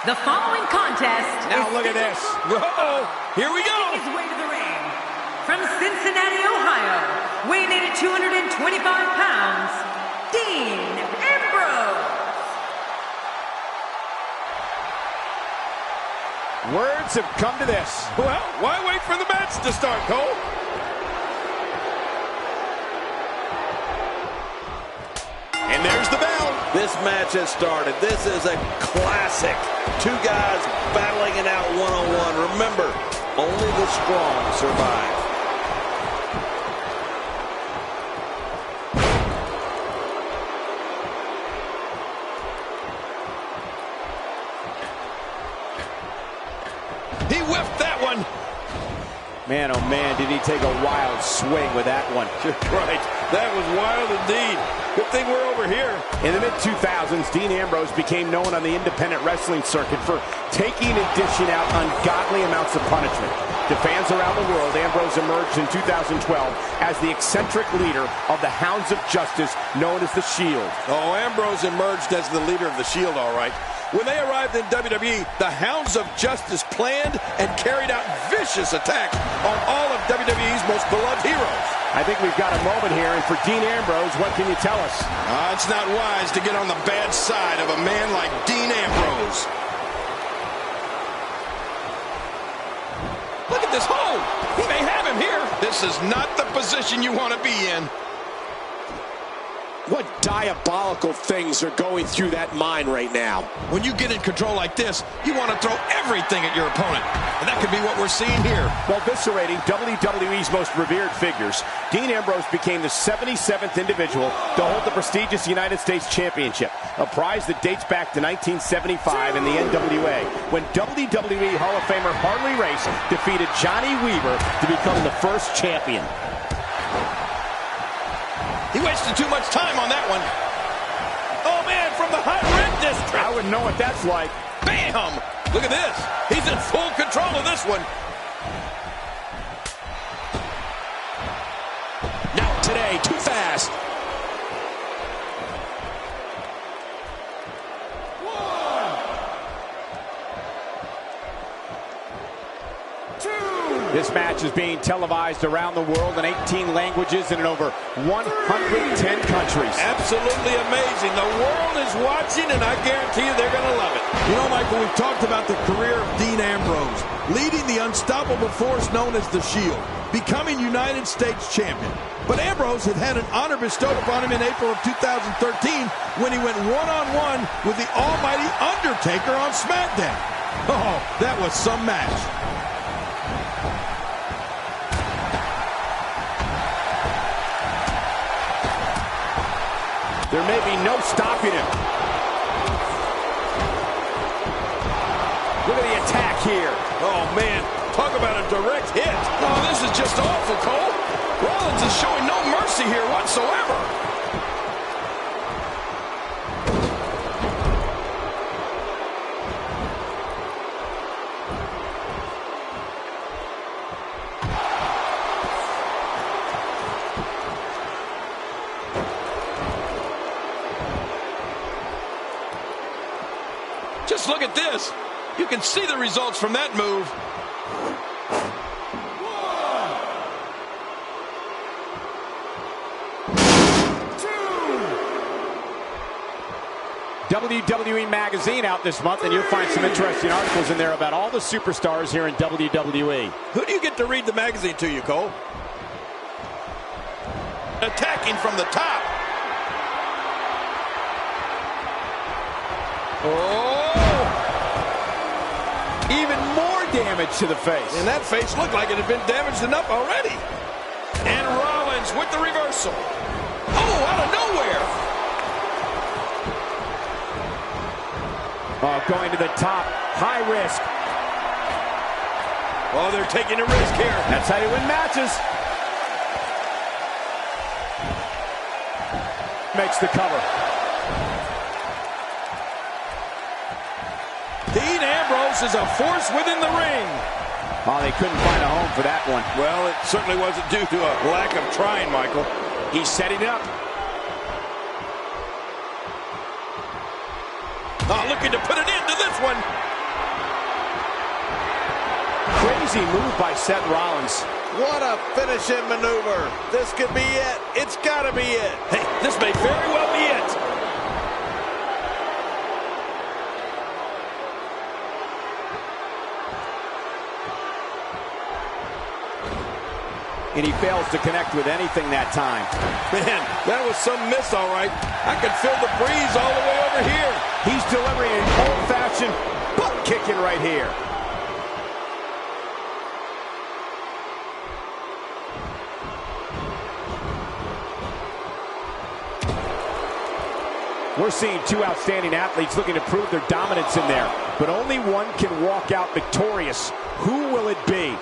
The following contest now look at this. Whoa, here we go. His way to the ring. From Cincinnati, Ohio, weighing in at 225 pounds, Dean Ambrose. Words have come to this. Well, why wait for the match to start, Cole? And there's the bell. This match has started. This is a classic. Two guys battling it out one-on-one. Remember, only the strong survive. He whiffed that one. Man, oh man, did he take a wild swing with that one. Right, that was wild indeed. Good thing we're over here. In the mid-2000s, Dean Ambrose became known on the independent wrestling circuit for taking and dishing out ungodly amounts of punishment. To fans around the world, Ambrose emerged in 2012 as the eccentric leader of the Hounds of Justice, known as the Shield. Oh, Ambrose emerged as the leader of the Shield, all right. When they arrived in WWE, the Hounds of Justice planned and carried out vicious attacks on all of WWE's most beloved heroes. I think we've got a moment here, and for Dean Ambrose, what can you tell us? It's not wise to get on the bad side of a man like Dean Ambrose. Look at this hold. He may have him here. This is not the position you want to be in. What diabolical things are going through that mind right now? When you get in control like this, you want to throw everything at your opponent. And that could be what we're seeing here. While eviscerating WWE's most revered figures, Dean Ambrose became the 77th individual to hold the prestigious United States Championship, a prize that dates back to 1975 in the NWA, when WWE Hall of Famer Harley Race defeated Johnny Weaver to become the first champion. He wasted too much time on that one. Oh, man, from the hot red district. I wouldn't know what that's like. Bam! Look at this. He's in full control of this one. Not today. Too fast. This match is being televised around the world in 18 languages and in over 110 countries. Absolutely amazing. The world is watching, and I guarantee you they're going to love it. You know, Michael, we've talked about the career of Dean Ambrose, leading the unstoppable force known as the Shield, becoming United States champion. But Ambrose had an honor bestowed upon him in April of 2013 when he went one-on-one with the almighty Undertaker on SmackDown. Oh, that was some match. There may be no stopping him. Look at the attack here. Oh, man. Talk about a direct hit. Oh, this is just awful, Cole. Rollins is showing no mercy here whatsoever. Just look at this. You can see the results from that move. WWE Magazine out this month, and you'll find some interesting articles in there about all the superstars here in WWE. Who do you get to read the magazine to you, Cole? Attacking from the top. Oh! Even more damage to the face. And that face looked like it had been damaged enough already. And Rollins with the reversal. Oh, out of nowhere. Oh, going to the top. High risk. Oh, they're taking a risk here. That's how you win matches. Makes the cover. Dean Ambrose is a force within the ring. Oh, they couldn't find a home for that one. Well, it certainly wasn't due to a lack of trying, Michael. He's setting it up. Looking to put an end to this one. Crazy move by Seth Rollins. What a finishing maneuver. This could be it. It's got to be it. Hey, this may very well be it. And he fails to connect with anything that time. Man, that was some miss, all right. I could feel the breeze all the way over here. He's delivering an old-fashioned butt kicking right here. We're seeing two outstanding athletes looking to prove their dominance in there. But only one can walk out victorious. Who will it be?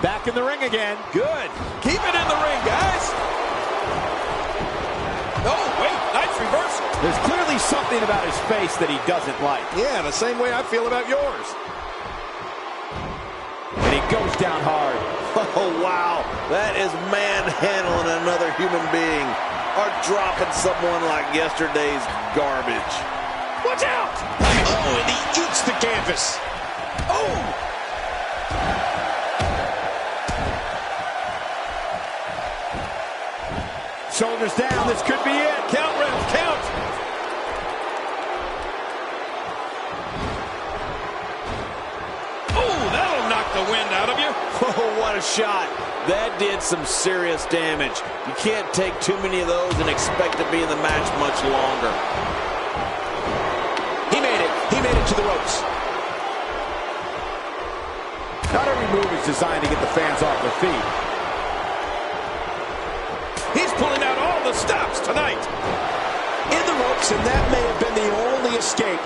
Back in the ring again. Good. Keep it in the ring, guys. Oh, wait. Nice reversal. There's clearly something about his face that he doesn't like. Yeah, the same way I feel about yours. And he goes down hard. Oh, wow. That is manhandling another human being or dropping someone like yesterday's garbage. Watch out! Oh, and he eats the canvas. Oh! Shoulders down. This could be it. Count, Ref, count. Oh, that'll knock the wind out of you. Oh, what a shot. That did some serious damage. You can't take too many of those and expect to be in the match much longer. He made it. He made it to the ropes. Not every move is designed to get the fans off their feet. He's pulling out all the stops tonight. In the ropes, and that may have been the only escape.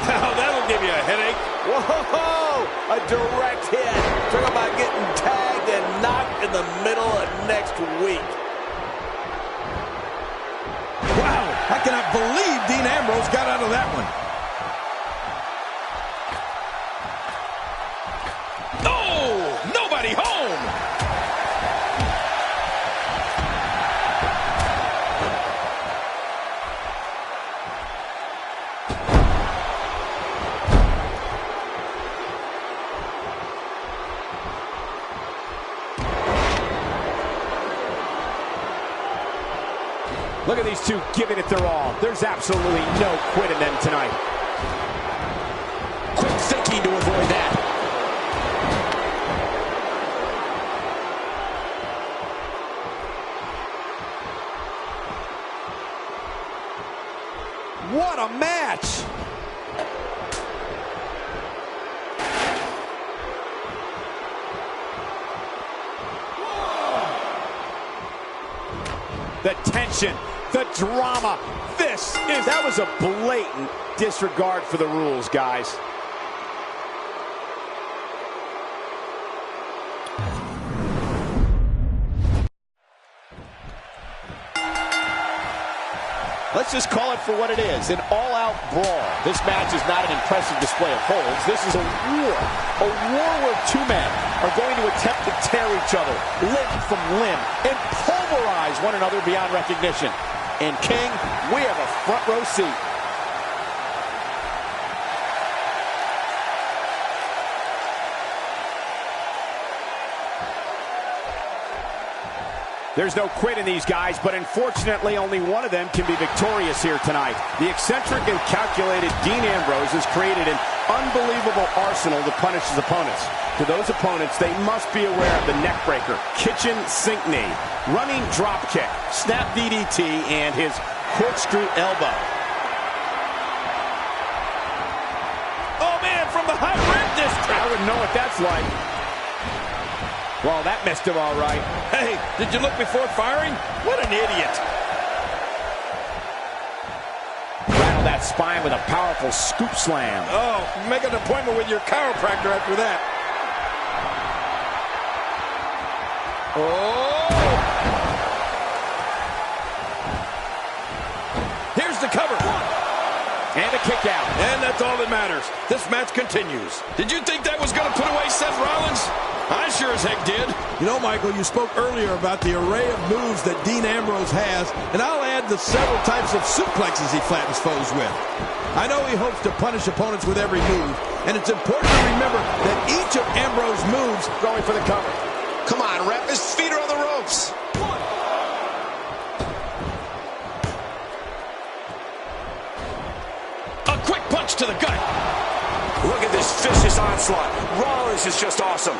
Oh, that'll give you a headache. Whoa! A direct hit. Talk about getting tagged and knocked in the middle of next week. Wow, I cannot believe Dean Ambrose got out of that one. Oh, nobody home. Look at these two giving it their all. There's absolutely no quit in them tonight. Quick thinking to avoid that. What a match! The tension, the drama. That was a blatant disregard for the rules, guys. Let's just call it for what it is, an all-out brawl. This match is not an impressive display of holds. This is a war where two men are going to attempt to tear each other limb from limb and pulverize one another beyond recognition. And King, we have a front row seat. There's no quit in these guys, but unfortunately only one of them can be victorious here tonight. The eccentric and calculated Dean Ambrose has created an unbelievable arsenal to punish his opponents. To those opponents, they must be aware of the neckbreaker, kitchen sink knee, running drop kick, snap DDT, and his corkscrew elbow. Oh, man, from the high rim district. I wouldn't know what that's like. Well, that missed him all right. Hey, did you look before firing? What an idiot. Rattle that spine with a powerful scoop slam. Oh, make an appointment with your chiropractor after that. Oh! Here's the cover. And a kick out. And that's all that matters. This match continues. Did you think that was going to put away Seth Rollins? I sure as heck did. You know, Michael, you spoke earlier about the array of moves that Dean Ambrose has, and I'll add the several types of suplexes he flattens foes with. I know he hopes to punish opponents with every move, and it's important to remember that each of Ambrose's moves Going for the cover. Come on, ref. His feet are on the ropes. A quick punch to the gut. Look at this vicious onslaught. Rollins is just awesome.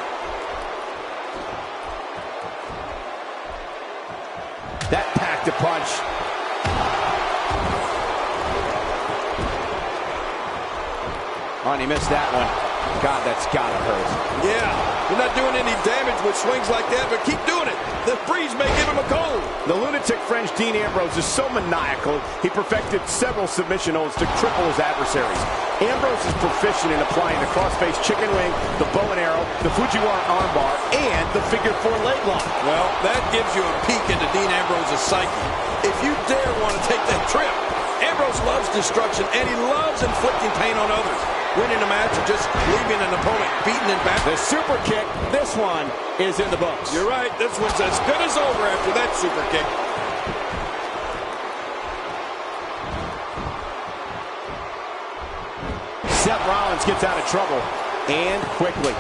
That packed a punch. Oh, and he missed that one. God, that's gotta hurt. Yeah, you're not doing any damage with swings like that, but keep doing it. The breeze may give him a cold. The lunatic French Dean Ambrose is so maniacal, he perfected several submission holds to cripple his adversaries. Ambrose is proficient in applying the crossface chicken wing, the bow and arrow, the Fujiwara armbar, and the figure 4 leg lock. Well, that gives you a peek into Dean Ambrose's psyche. If you dare want to take that trip, Ambrose loves destruction, and he loves inflicting pain on others. Winning a match or just leaving an opponent beaten and battered. The super kick, this one is in the books. You're right, this one's as good as over after that super kick. Seth Rollins gets out of trouble, and quickly.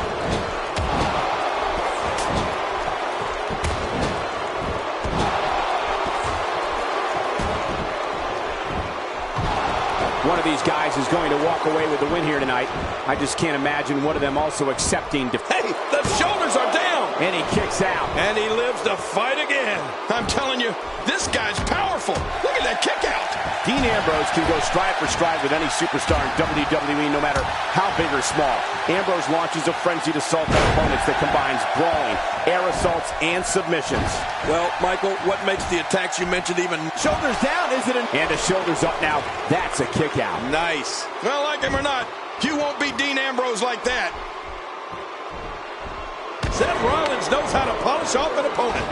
One of these guys is going to walk away with the win here tonight. I just can't imagine one of them also accepting defeat. Hey, the shoulders are down. And he kicks out. And he lives to fight again. I'm telling you, this guy's powerful. Look at that kick out. Dean Ambrose can go stride for stride with any superstar in WWE, no matter how big or small. Ambrose launches a frenzied assault on opponents that combines brawling, air assaults, and submissions. Well, Michael, what makes the attacks you mentioned even... Shoulders down, isn't it? And the shoulders up now. That's a kick out. Nice. Well, like him or not, you won't beat Dean Ambrose like that. Seth Rollins knows how to polish off an opponent.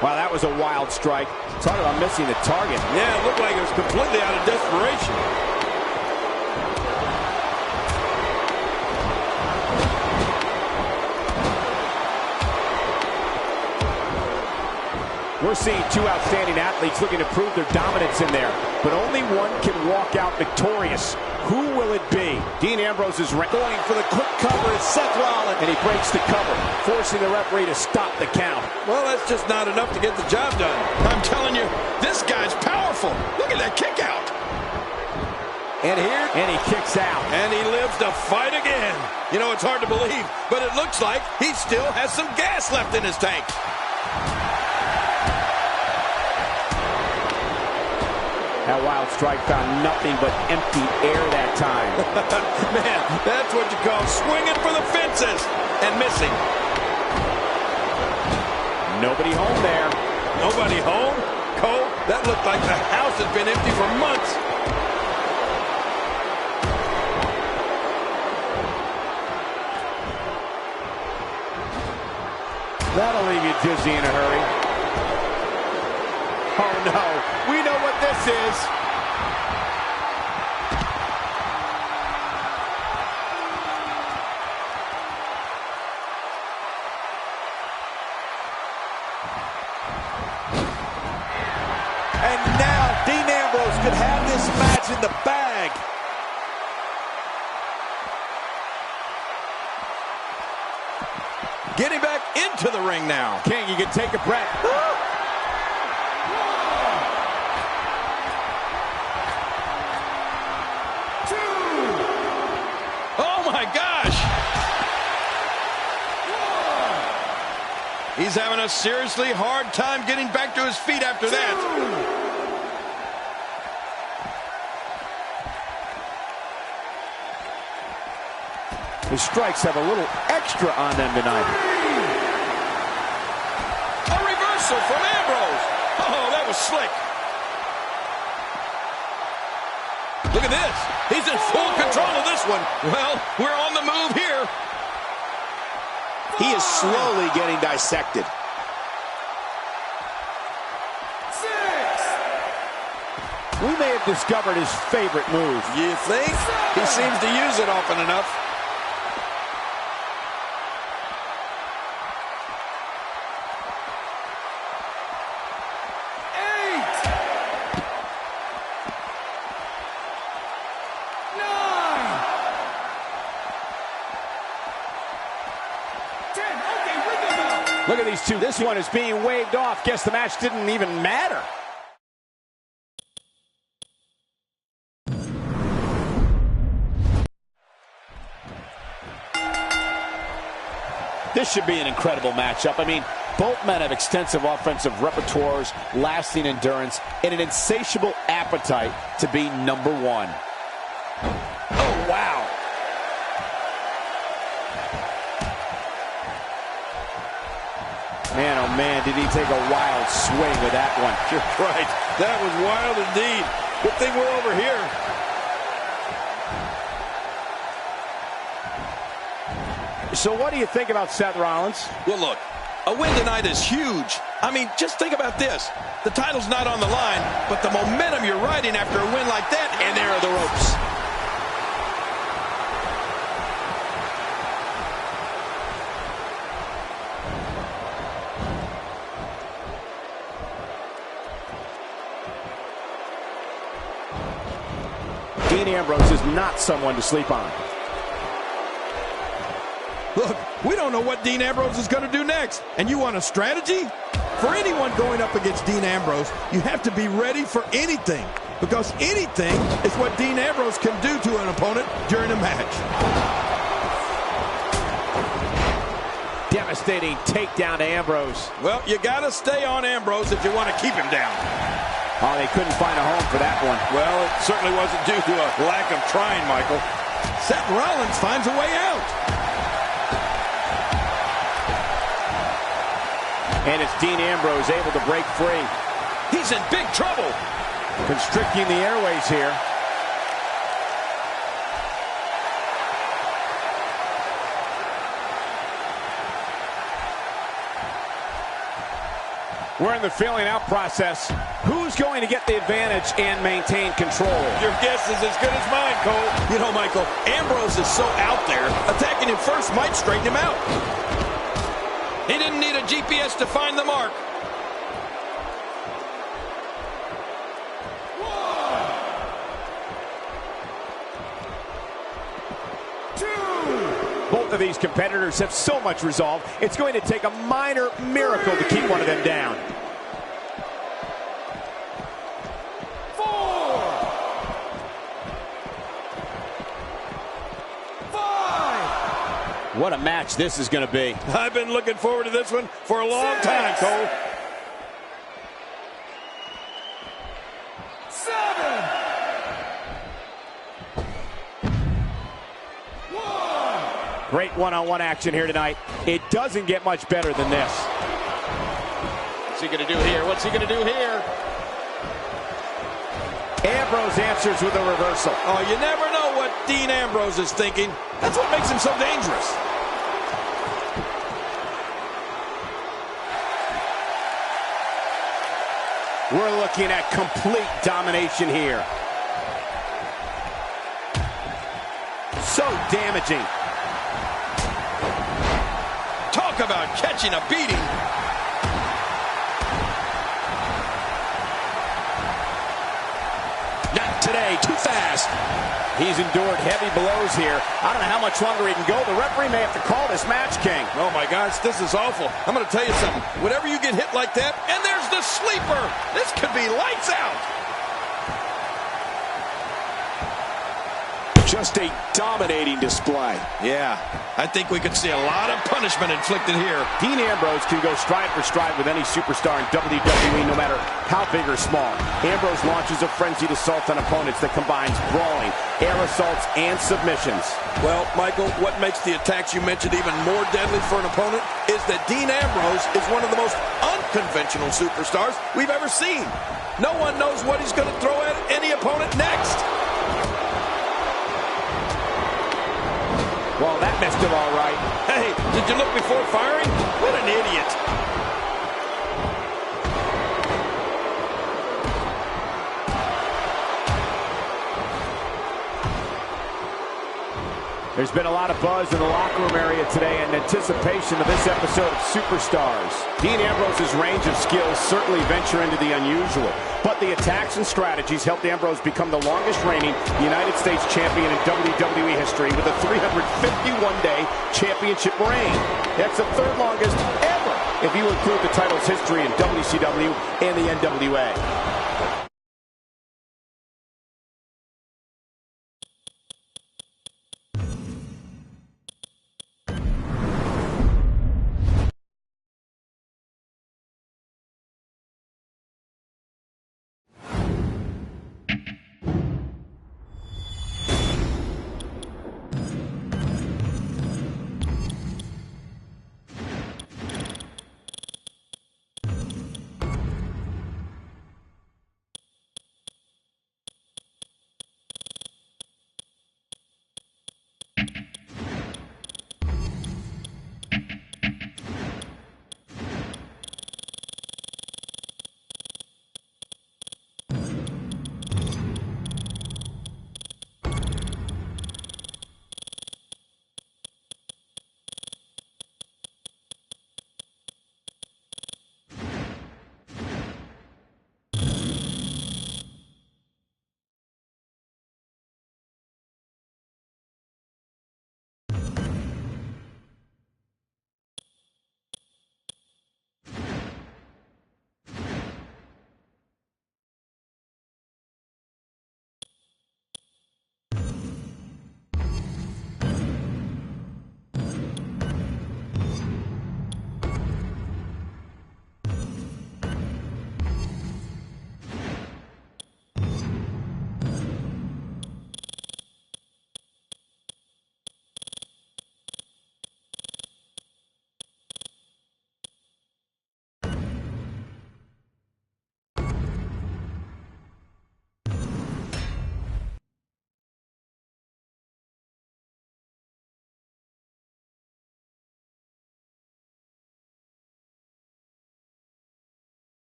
Wow, that was a wild strike. Talk about missing the target. Yeah, it looked like it was completely out of desperation. We're seeing two outstanding athletes looking to prove their dominance in there, but only one can walk out victorious. Who will it be? Dean Ambrose is going for the quick cover. It's Seth Rollins, and he breaks the cover, forcing the referee to stop the count. Well, that's just not enough to get the job done. I'm telling you, this guy's powerful. Look at that kick out. And here, and he kicks out. And he lives to fight again. You know, it's hard to believe, but it looks like he still has some gas left in his tank. That wild strike found nothing but empty air that time. Man, that's what you call swinging for the fences and missing. Nobody home there. Nobody home? Cole, that looked like the house has been empty for months. That'll leave you dizzy in a hurry. Oh, no. We know what this is. And now Dean Ambrose could have this match in the bag. Getting back into the ring now. King, you can take a breath. Oh, my gosh. He's having a seriously hard time getting back to his feet after that. The strikes have a little extra on them tonight. A reversal from Ambrose. Oh, that was slick. Look at this. He's in full control of this one. Well, we're on the move here. He is slowly getting dissected. we may have discovered his favorite move. You think? He seems to use it often enough. Look at these two. This one is being waved off. Guess the match didn't even matter. This should be an incredible matchup. I mean, both men have extensive offensive repertoires, lasting endurance, and an insatiable appetite to be number one. Oh, wow. Man, oh man, did he take a wild swing with that one. You're right. That was wild indeed. Good thing we're over here. So what do you think about Seth Rollins? Well, look, a win tonight is huge. I mean, just think about this. The title's not on the line, but the momentum you're riding after a win like that, and there are the ropes. Dean Ambrose is not someone to sleep on. Look, we don't know what Dean Ambrose is going to do next. And you want a strategy? For anyone going up against Dean Ambrose, you have to be ready for anything. Because anything is what Dean Ambrose can do to an opponent during a match. Devastating takedown to Ambrose. Well, you got to stay on Ambrose if you want to keep him down. Oh, they couldn't find a home for that one. Well, it certainly wasn't due to a lack of trying, Michael. Seth Rollins finds a way out. And it's Dean Ambrose able to break free. He's in big trouble. Constricting the airways here. We're in the feeling out process. Who's going to get the advantage and maintain control? Your guess is as good as mine, Cole. You know, Michael, Ambrose is so out there, attacking him first might straighten him out. He didn't need a GPS to find the mark. Both of these competitors have so much resolve, it's going to take a minor miracle to keep one of them down. 4, 5. What a match this is going to be. I've been looking forward to this one for a long time, Cole. 7. Great one-on-one action here tonight. It doesn't get much better than this. What's he going to do here? What's he going to do here? Ambrose answers with a reversal. Oh, you never know what Dean Ambrose is thinking. That's what makes him so dangerous. We're looking at complete domination here. So damaging. Talk about catching a beating. Not today, too fast. He's endured heavy blows here. I don't know how much longer he can go. The referee may have to call this match, King. Oh, my gosh, this is awful. I'm going to tell you something. Whenever you get hit like that, and there's the sleeper, this could be lights out. Just a dominating display. Yeah, I think we could see a lot of punishment inflicted here. Dean Ambrose can go stride for stride with any superstar in WWE, no matter how big or small. Ambrose launches a frenzied assault on opponents that combines brawling, air assaults, and submissions. Well, Michael, what makes the attacks you mentioned even more deadly for an opponent is that Dean Ambrose is one of the most unconventional superstars we've ever seen. No one knows what he's going to throw at any opponent next. Well, that missed him all right. Hey, did you look before firing? What an idiot. There's been a lot of buzz in the locker room area today in anticipation of this episode of Superstars. Dean Ambrose's range of skills certainly venture into the unusual, but the attacks and strategies helped Ambrose become the longest reigning United States champion in WWE history with a 351-day championship reign. That's the third longest ever if you include the title's history in WCW and the NWA.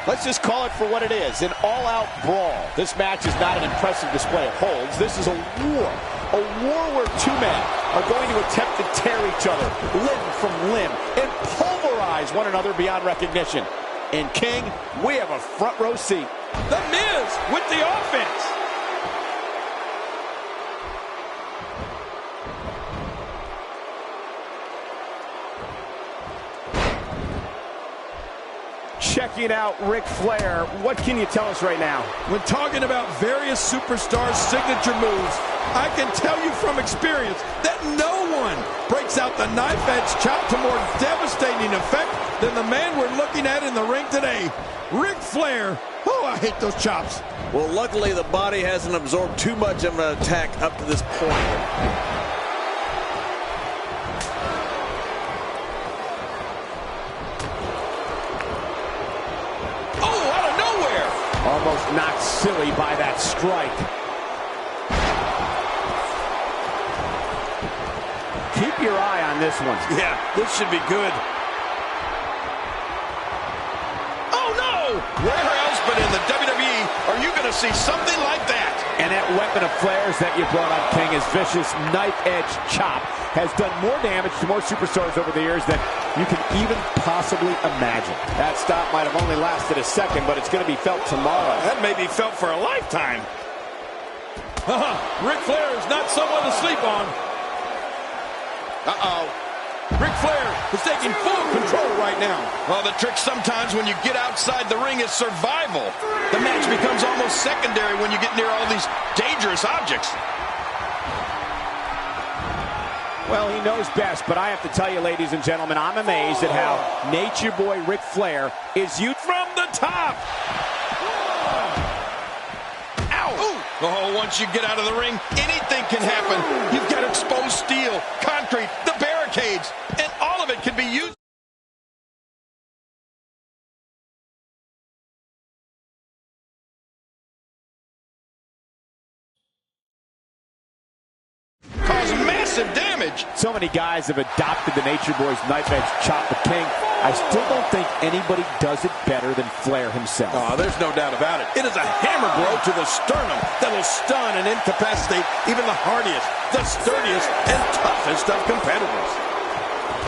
Let's just call it for what it is, an all-out brawl. This match is not an impressive display of holds. This is a war where two men are going to attempt to tear each other limb from limb and pulverize one another beyond recognition. And King, we have a front row seat. The Miz with the offense. Checking out Ric Flair. What can you tell us right now? When talking about various superstars' signature moves, I can tell you from experience that no one breaks out the knife-edge chop to more devastating effect than the man we're looking at in the ring today. Ric Flair. Oh, I hate those chops. Well, luckily the body hasn't absorbed too much of an attack up to this point. Almost knocked silly by that strike. Keep your eye on this one. Yeah, this should be good. Oh, no! Where else but in the WWE are you going to see something like that? And that weapon of Flair's that you brought up, King, his vicious knife-edge chop, has done more damage to more superstars over the years than you can even possibly imagine. That stop might have only lasted a second, but it's going to be felt tomorrow. That may be felt for a lifetime. Ric Flair is not someone to sleep on. Ric Flair is taking full control right now. Well, the trick sometimes when you get outside the ring is survival. The match becomes almost secondary when you get near all these dangerous objects. Well, he knows best, but I have to tell you, ladies and gentlemen, I'm amazed at how Nature Boy Ric Flair is used from the top. Ow! Ooh. Oh, once you get out of the ring, anything can happen. You've got exposed steel, concrete, the barricades, and all of it can be used. Cause massive damage. So many guys have adopted the Nature Boy's knife edge chop the king. I still don't think anybody does it better than Flair himself. Oh, there's no doubt about it. It is a hammer blow to the sternum that will stun and incapacitate even the hardiest, the sturdiest, and toughest of competitors.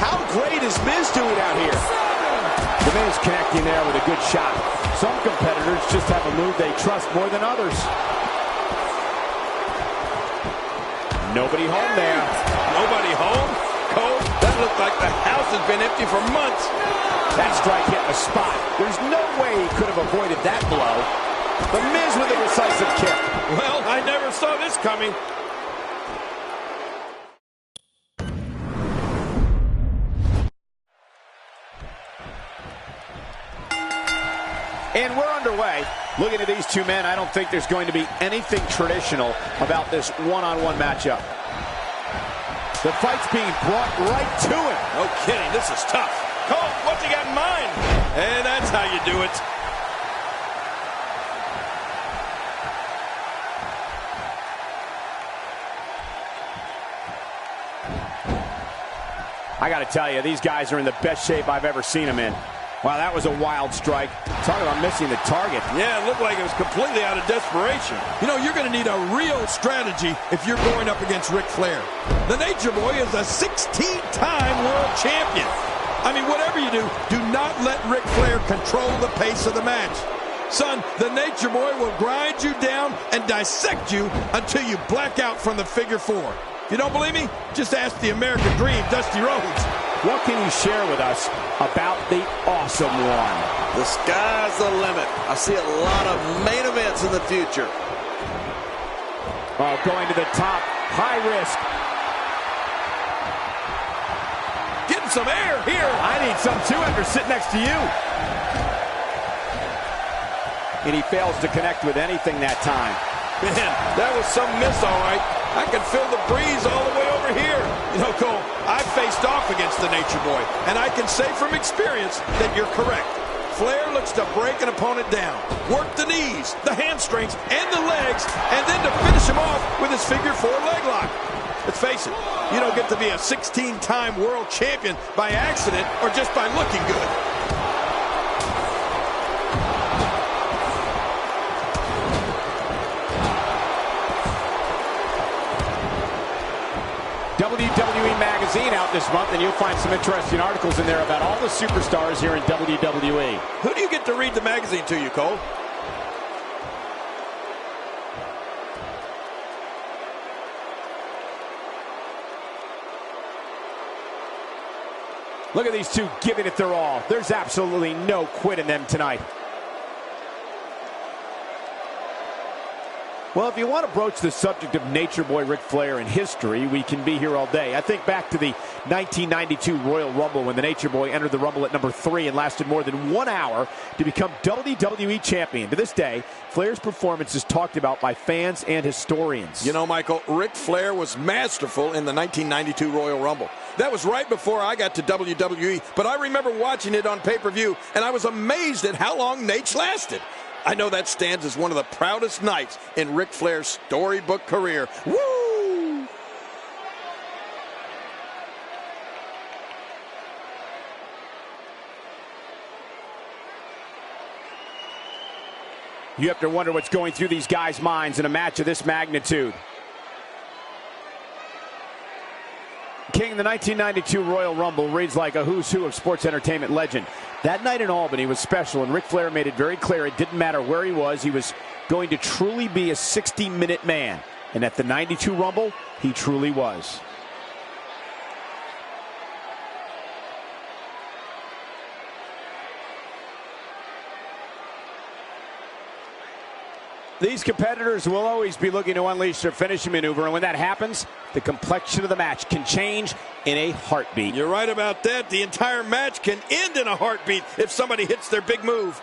How great is Miz doing out here? The Miz connecting there with a good shot. Some competitors just have a move they trust more than others. Nobody home there. Nobody home? Cole, that looked like the house has been empty for months. That strike hit the spot. There's no way he could have avoided that blow. The Miz with a decisive kick. Well, I never saw this coming. And we're underway. Looking at these two men, I don't think there's going to be anything traditional about this one-on-one matchup. The fight's being brought right to him. No kidding, this is tough. Cole, what's he got in mind? And that's how you do it. I got to tell you, these guys are in the best shape I've ever seen them in. Wow, that was a wild strike. Talk about missing the target. Yeah, it looked like it was completely out of desperation. You know, you're going to need a real strategy if you're going up against Ric Flair. The Nature Boy is a 16-time world champion. I mean, whatever you do, do not let Ric Flair control the pace of the match. Son, the Nature Boy will grind you down and dissect you until you black out from the figure four. If you don't believe me, just ask the American Dream, Dusty Rhodes. What can you share with us about the Awesome One? The sky's the limit. I see a lot of main events in the future. Oh, going to the top, high risk. Getting some air here. I need some too after sitting next to you. And he fails to connect with anything that time. Man, that was some miss, all right. I can feel the breeze all the way over here. You know, Cole, I've faced off against the Nature Boy, and I can say from experience that you're correct. Flair looks to break an opponent down, work the knees, the hamstrings, and the legs, and then to finish him off with his figure four leg lock. Let's face it, you don't get to be a 16-time world champion by accident or just by looking good. WWE Magazine out this month, and you'll find some interesting articles in there about all the superstars here in WWE. Who do you get to read the magazine to you, Cole? Look at these two giving it their all. There's absolutely no quit in them tonight. Well, if you want to broach the subject of Nature Boy Ric Flair and history, we can be here all day. I think back to the 1992 Royal Rumble when the Nature Boy entered the Rumble at number 3 and lasted more than 1 hour to become WWE Champion. To this day, Flair's performance is talked about by fans and historians. You know, Michael, Ric Flair was masterful in the 1992 Royal Rumble. That was right before I got to WWE, but I remember watching it on pay-per-view, and I was amazed at how long Nate lasted. I know that stands as one of the proudest nights in Ric Flair's storybook career. Woo! You have to wonder what's going through these guys' minds in a match of this magnitude. King, the 1992 Royal Rumble reads like a who's who of sports entertainment legend. That night in Albany was special, and Ric Flair made it very clear it didn't matter where he was going to truly be a 60-minute man. And at the 92 Rumble, he truly was. These competitors will always be looking to unleash their finishing maneuver, and when that happens, the complexion of the match can change in a heartbeat. You're right about that. The entire match can end in a heartbeat if somebody hits their big move.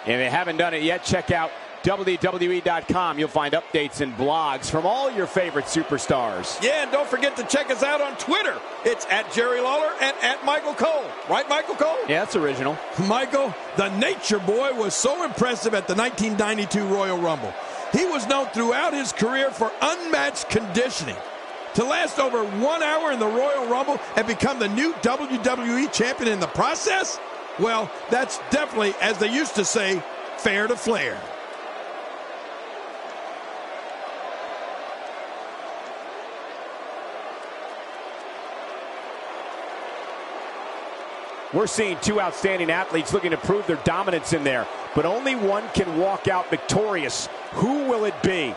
If you haven't done it yet, check out WWE.com. You'll find updates and blogs from all your favorite superstars. Yeah, and don't forget to check us out on Twitter. It's at Jerry Lawler and at Michael Cole. Right, Michael Cole? Yeah, that's original. Michael, the Nature Boy, was so impressive at the 1992 Royal Rumble. He was known throughout his career for unmatched conditioning. To last over 1 hour in the Royal Rumble and become the new WWE champion in the process? Well, that's definitely, as they used to say, fair to Flair. We're seeing two outstanding athletes looking to prove their dominance in there, but only one can walk out victorious. Who will it be?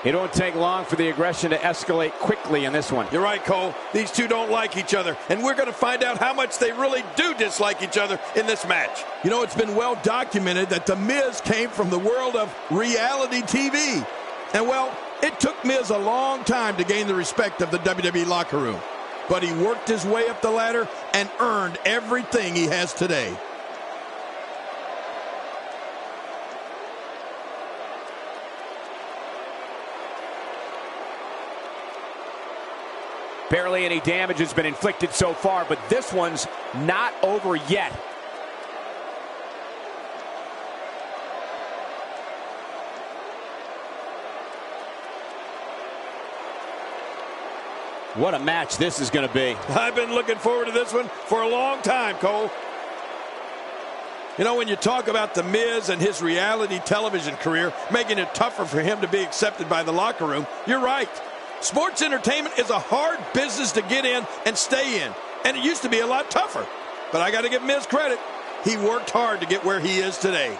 It won't take long for the aggression to escalate quickly in this one. You're right, Cole. These two don't like each other, and we're going to find out how much they really do dislike each other in this match. You know, it's been well documented that The Miz came from the world of reality TV. And, well, it took Miz a long time to gain the respect of the WWE locker room. But he worked his way up the ladder and earned everything he has today. Barely any damage has been inflicted so far, but this one's not over yet. What a match this is going to be. I've been looking forward to this one for a long time, Cole. You know, when you talk about The Miz and his reality television career, making it tougher for him to be accepted by the locker room, you're right. Sports entertainment is a hard business to get in and stay in, and it used to be a lot tougher. But I got to give Miz credit. He worked hard to get where he is today.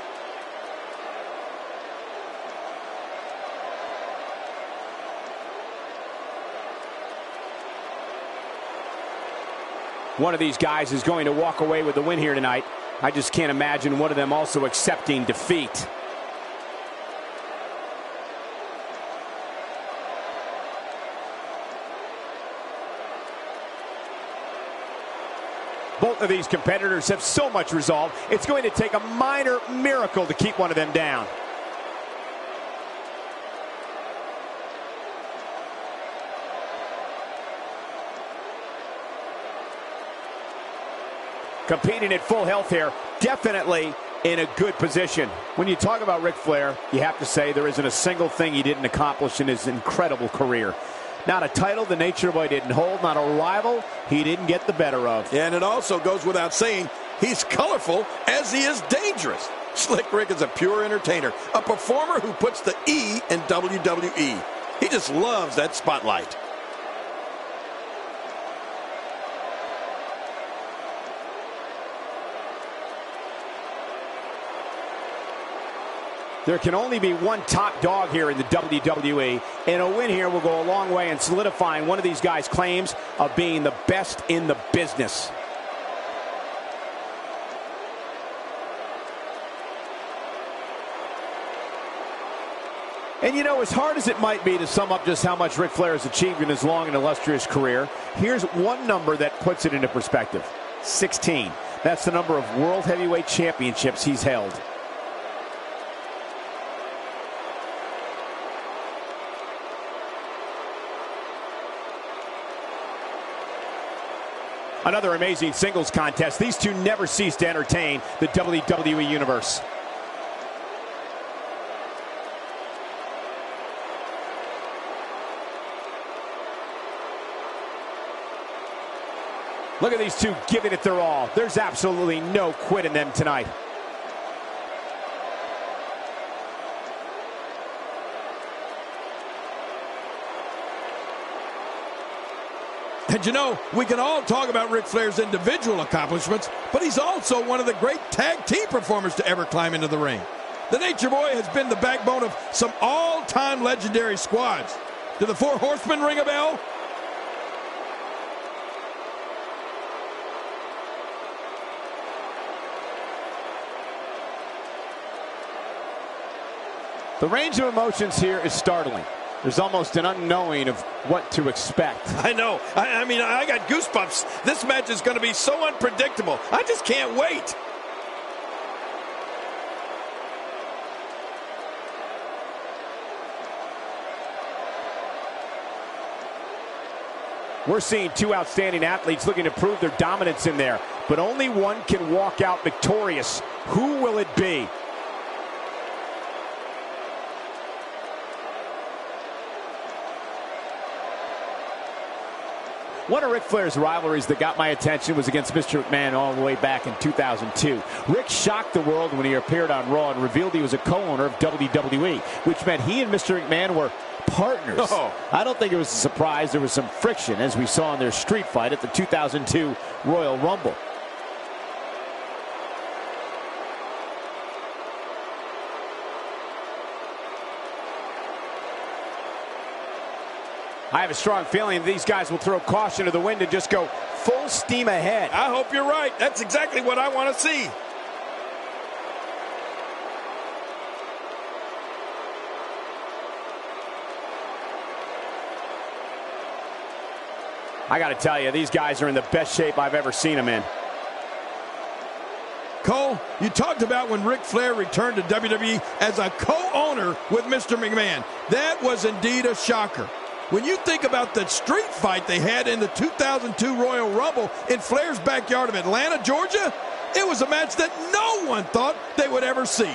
One of these guys is going to walk away with the win here tonight. I just can't imagine one of them also accepting defeat. Both of these competitors have so much resolve, it's going to take a minor miracle to keep one of them down. Competing at full health here, definitely in a good position. When you talk about Ric Flair, you have to say there isn't a single thing he didn't accomplish in his incredible career. Not a title the Nature Boy didn't hold, not a rival he didn't get the better of. And it also goes without saying, he's colorful as he is dangerous. Slick Rick is a pure entertainer, a performer who puts the E in WWE. He just loves that spotlight. There can only be one top dog here in the WWE, and a win here will go a long way in solidifying one of these guys' claims of being the best in the business. And you know, as hard as it might be to sum up just how much Ric Flair has achieved in his long and illustrious career, here's one number that puts it into perspective. 16. That's the number of World Heavyweight Championships he's held. Another amazing singles contest. These two never cease to entertain the WWE Universe. Look at these two giving it their all. There's absolutely no quit in them tonight. And you know, we can all talk about Ric Flair's individual accomplishments, but he's also one of the great tag team performers to ever climb into the ring. The Nature Boy has been the backbone of some all-time legendary squads. Do the Four Horsemen ring a bell? The range of emotions here is startling. There's almost an unknowing of what to expect. I know. I mean, I got goosebumps. This match is going to be so unpredictable. I just can't wait. We're seeing two outstanding athletes looking to prove their dominance in there, but only one can walk out victorious. Who will it be? One of Ric Flair's rivalries that got my attention was against Mr. McMahon all the way back in 2002. Rick shocked the world when he appeared on Raw and revealed he was a co-owner of WWE, which meant he and Mr. McMahon were partners. Oh. I don't think it was a surprise. There was some friction, as we saw in their street fight at the 2002 Royal Rumble. I have a strong feeling these guys will throw caution to the wind and just go full steam ahead. I hope you're right. That's exactly what I want to see. I got to tell you, these guys are in the best shape I've ever seen them in. Cole, you talked about when Ric Flair returned to WWE as a co-owner with Mr. McMahon. That was indeed a shocker. When you think about the street fight they had in the 2002 Royal Rumble in Flair's backyard of Atlanta, Georgia, it was a match that no one thought they would ever see.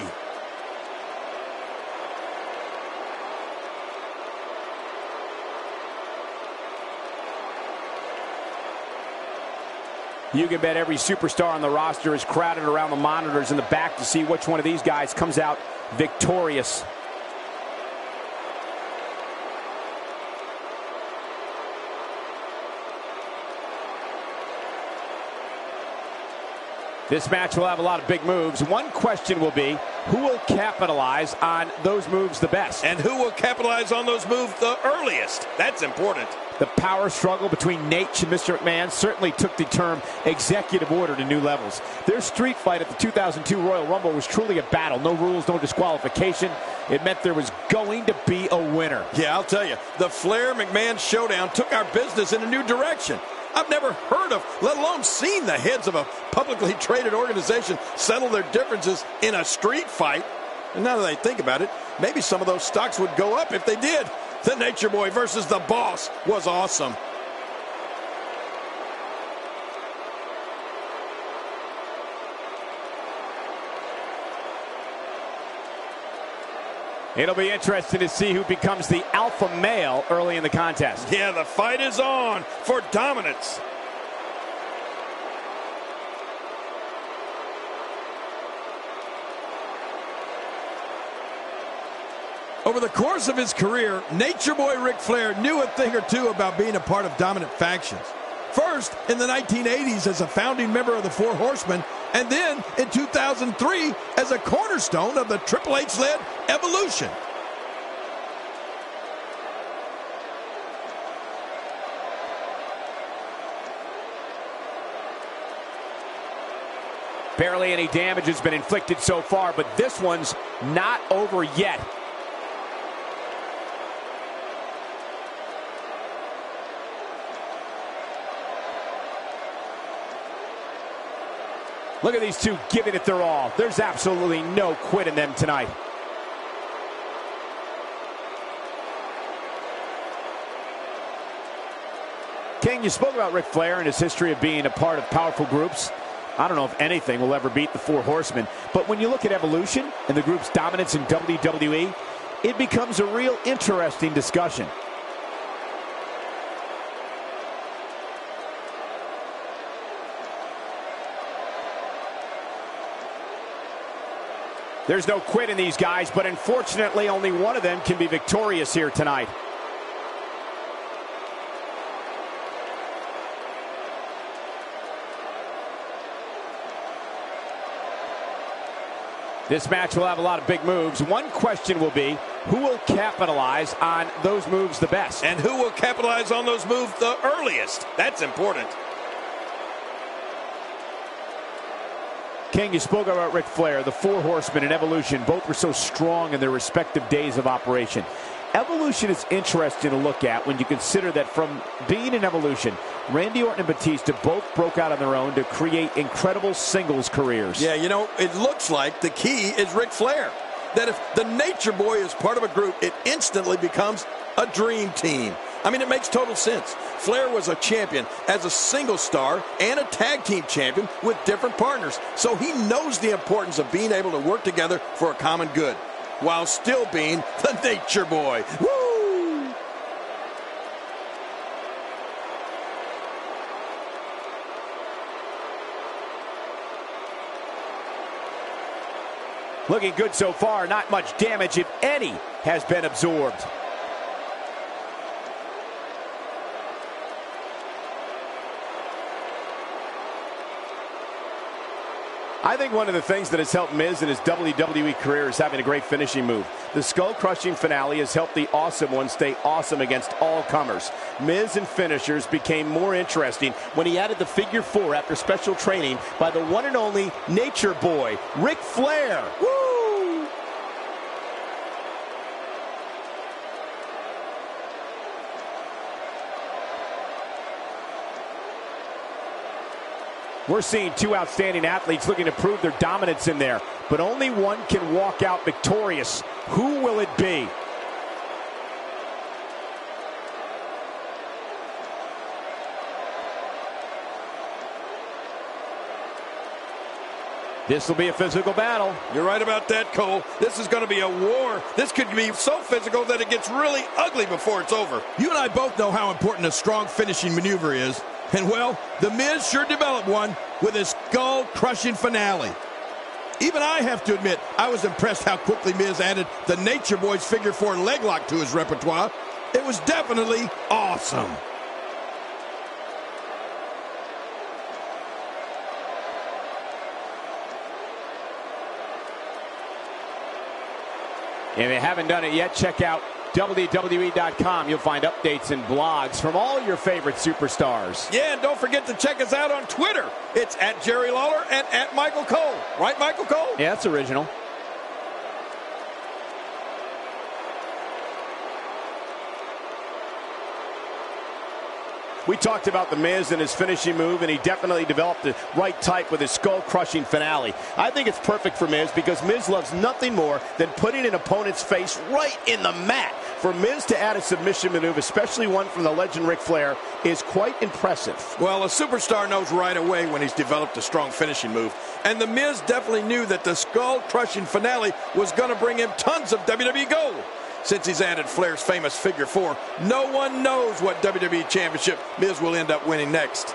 You can bet every superstar on the roster is crowded around the monitors in the back to see which one of these guys comes out victorious. This match will have a lot of big moves. One question will be, who will capitalize on those moves the best? And who will capitalize on those moves the earliest? That's important. The power struggle between Nate and Mr. McMahon certainly took the term executive order to new levels. Their street fight at the 2002 Royal Rumble was truly a battle. No rules, no disqualification. It meant there was going to be a winner. Yeah, I'll tell you, the Flair-McMahon showdown took our business in a new direction. I've never heard of, let alone seen, the heads of a publicly traded organization settle their differences in a street fight. And now that I think about it, maybe some of those stocks would go up if they did. The Nature Boy versus the Boss was awesome. It'll be interesting to see who becomes the alpha male early in the contest. Yeah, the fight is on for dominance. Over the course of his career, Nature Boy Ric Flair knew a thing or two about being a part of dominant factions. First, in the 1980s as a founding member of the Four Horsemen, and then in 2003 as a cornerstone of the Triple H-led Evolution. Barely any damage has been inflicted so far, but this one's not over yet. Look at these two giving it their all. There's absolutely no quit in them tonight. King, you spoke about Ric Flair and his history of being a part of powerful groups. I don't know if anything will ever beat the Four Horsemen, but when you look at Evolution and the group's dominance in WWE, it becomes a real interesting discussion. There's no quit in these guys, but unfortunately only one of them can be victorious here tonight. This match will have a lot of big moves. One question will be, who will capitalize on those moves the best? And who will capitalize on those moves the earliest? That's important. King, you spoke about Ric Flair, the Four Horsemen, and Evolution. Both were so strong in their respective days of operation. Evolution is interesting to look at when you consider that from being in Evolution, Randy Orton and Batista both broke out on their own to create incredible singles careers. Yeah, you know, it looks like the key is Ric Flair. That if the Nature Boy is part of a group, it instantly becomes a dream team. I mean, it makes total sense. Flair was a champion as a single star and a tag team champion with different partners. So he knows the importance of being able to work together for a common good while still being the Nature Boy. Woo! Looking good so far. Not much damage, if any, has been absorbed. I think one of the things that has helped Miz in his WWE career is having a great finishing move. The skull-crushing finale has helped the Awesome One stay awesome against all comers. Miz and finishers became more interesting when he added the figure 4 after special training by the one and only Nature Boy, Ric Flair. Woo! We're seeing two outstanding athletes looking to prove their dominance in there, but only one can walk out victorious. Who will it be? This will be a physical battle. You're right about that, Cole. This is going to be a war. This could be so physical that it gets really ugly before it's over. You and I both know how important a strong finishing maneuver is. And, well, The Miz sure developed one with his skull-crushing finale. Even I have to admit, I was impressed how quickly Miz added the Nature Boy's figure 4 leg lock to his repertoire. It was definitely awesome. If you haven't done it yet, check out WWE.com. You'll find updates and blogs from all your favorite superstars. Yeah, and don't forget to check us out on Twitter. It's at Jerry Lawler and at Michael Cole. Right, Michael Cole? Yeah, that's original. We talked about The Miz and his finishing move, and he definitely developed the right type with his skull-crushing finale. I think it's perfect for Miz because Miz loves nothing more than putting an opponent's face right in the mat. For Miz to add a submission maneuver, especially one from the legend Ric Flair, is quite impressive. Well, a superstar knows right away when he's developed a strong finishing move. And The Miz definitely knew that the skull-crushing finale was going to bring him tons of WWE gold. Since he's added Flair's famous figure 4, no one knows what WWE Championship Miz will end up winning next.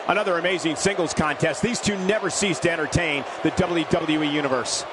Another amazing singles contest. These two never cease to entertain the WWE Universe.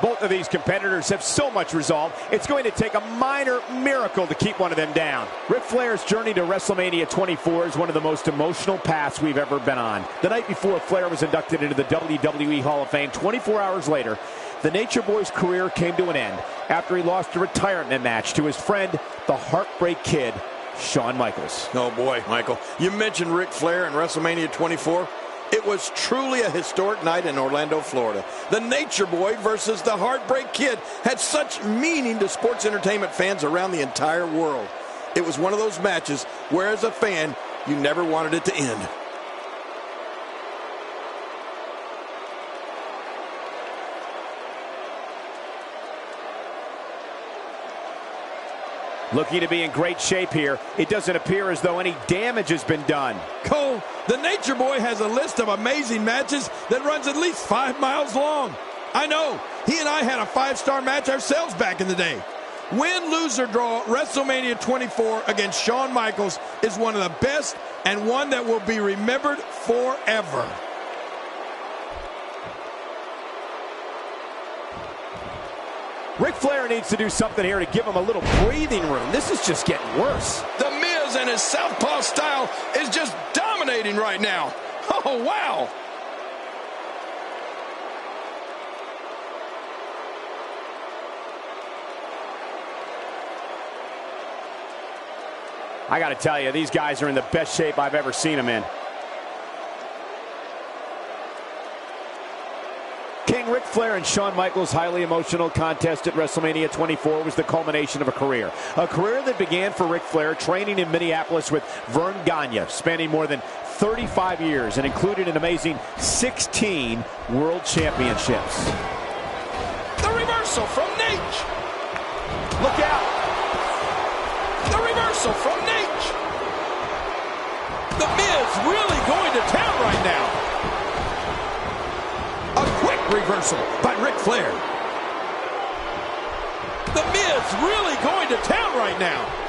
Both of these competitors have so much resolve, it's going to take a minor miracle to keep one of them down. Ric Flair's journey to WrestleMania 24 is one of the most emotional paths we've ever been on. The night before Flair was inducted into the WWE Hall of Fame, 24 hours later, the Nature Boy's career came to an end after he lost a retirement match to his friend, the Heartbreak Kid, Shawn Michaels. Oh boy, Michael, you mentioned Ric Flair and WrestleMania 24. It was truly a historic night in Orlando, Florida. The Nature Boy versus the Heartbreak Kid had such meaning to sports entertainment fans around the entire world. It was one of those matches where, as a fan, you never wanted it to end. Looking to be in great shape here. It doesn't appear as though any damage has been done. Cole, the Nature Boy has a list of amazing matches that runs at least 5 miles long. I know. He and I had a 5-star match ourselves back in the day. Win, lose, or draw, WrestleMania 24 against Shawn Michaels is one of the best and one that will be remembered forever. Ric Flair needs to do something here to give him a little breathing room. This is just getting worse. The Miz and his southpaw style is just dominating right now. Oh, wow. I got to tell you, these guys are in the best shape I've ever seen them in. King Ric Flair and Shawn Michaels' highly emotional contest at WrestleMania 24 was the culmination of a career. A career that began for Ric Flair training in Minneapolis with Vern Gagne, spanning more than 35 years and included an amazing 16 World Championships. The reversal from Nate. Look out! The reversal from Nate. The Miz really going to town right now. A quick reversal by Ric Flair. The Miz really going to town right now.